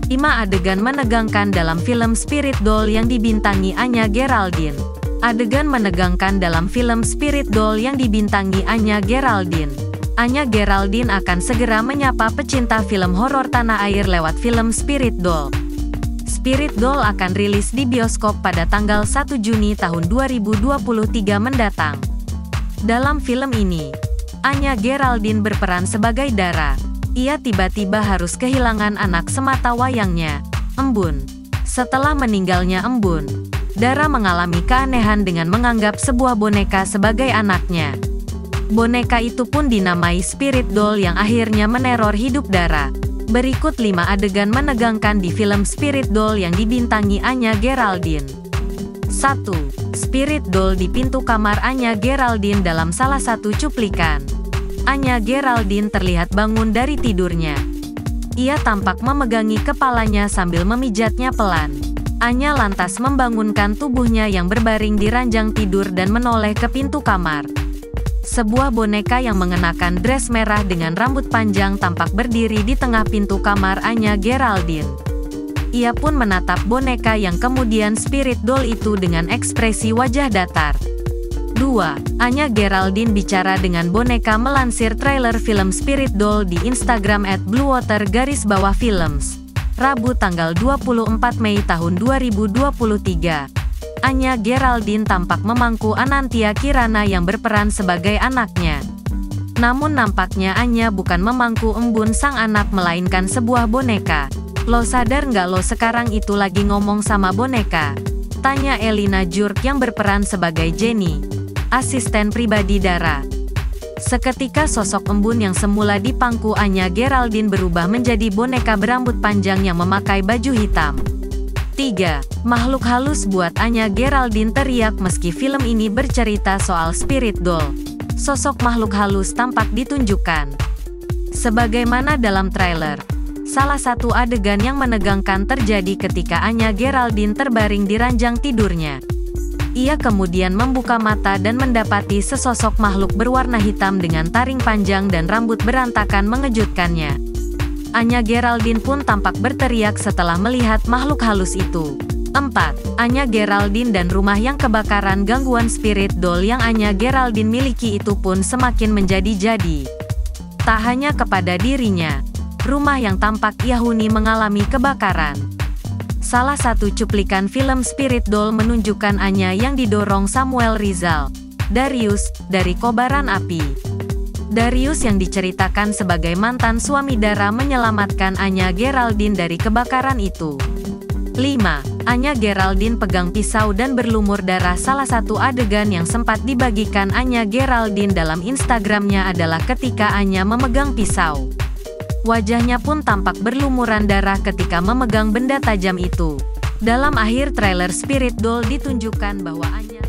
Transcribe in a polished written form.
5 adegan menegangkan dalam film Spirit Doll yang dibintangi Anya Geraldine. Adegan menegangkan dalam film Spirit Doll yang dibintangi Anya Geraldine. Anya Geraldine akan segera menyapa pecinta film horor tanah air lewat film Spirit Doll. Spirit Doll akan rilis di bioskop pada tanggal 1 Juni tahun 2023 mendatang. Dalam film ini, Anya Geraldine berperan sebagai Dara. Ia tiba-tiba harus kehilangan anak sematawayangnya, Embun. Setelah meninggalnya Embun, Dara mengalami keanehan dengan menganggap sebuah boneka sebagai anaknya. Boneka itu pun dinamai Spirit Doll yang akhirnya meneror hidup Dara. Berikut 5 adegan menegangkan di film Spirit Doll yang dibintangi Anya Geraldine. 1. Spirit Doll di pintu kamar Anya Geraldine. Dalam salah satu cuplikan, Anya Geraldine terlihat bangun dari tidurnya. Ia tampak memegangi kepalanya sambil memijatnya pelan. Anya lantas membangunkan tubuhnya yang berbaring di ranjang tidur dan menoleh ke pintu kamar. Sebuah boneka yang mengenakan dress merah dengan rambut panjang tampak berdiri di tengah pintu kamar Anya Geraldine. Ia pun menatap boneka yang kemudian Spirit Doll itu dengan ekspresi wajah datar. 2. Anya Geraldine bicara dengan boneka. Melansir trailer film Spirit Doll di Instagram @bluewater_films. Rabu tanggal 24 Mei tahun 2023. Anya Geraldine tampak memangku Anantia Kirana yang berperan sebagai anaknya. Namun nampaknya Anya bukan memangku Embun sang anak melainkan sebuah boneka. "Lo sadar nggak lo sekarang itu lagi ngomong sama boneka?" tanya Elina Jurk yang berperan sebagai Jenny, asisten pribadi Dara. Seketika sosok Embun yang semula dipangku Anya Geraldine berubah menjadi boneka berambut panjang yang memakai baju hitam. 3. Makhluk halus buat Anya Geraldine teriak. Meski film ini bercerita soal Spirit Doll, sosok makhluk halus tampak ditunjukkan. Sebagaimana dalam trailer, salah satu adegan yang menegangkan terjadi ketika Anya Geraldine terbaring di ranjang tidurnya. Ia kemudian membuka mata dan mendapati sesosok makhluk berwarna hitam dengan taring panjang dan rambut berantakan mengejutkannya. Anya Geraldine pun tampak berteriak setelah melihat makhluk halus itu. 4. Anya Geraldine dan rumah yang kebakaran. Gangguan Spirit Doll yang Anya Geraldine miliki itu pun semakin menjadi-jadi. Tak hanya kepada dirinya, rumah yang tampak ia huni mengalami kebakaran. Salah satu cuplikan film Spirit Doll menunjukkan Anya yang didorong Samuel Rizal, Darius, dari kobaran api. Darius yang diceritakan sebagai mantan suami Dara menyelamatkan Anya Geraldine dari kebakaran itu. 5. Anya Geraldine pegang pisau dan berlumur darah. Salah satu adegan yang sempat dibagikan Anya Geraldine dalam Instagramnya adalah ketika Anya memegang pisau. Wajahnya pun tampak berlumuran darah ketika memegang benda tajam itu. Dalam akhir trailer Spirit Doll ditunjukkan bahwa Anya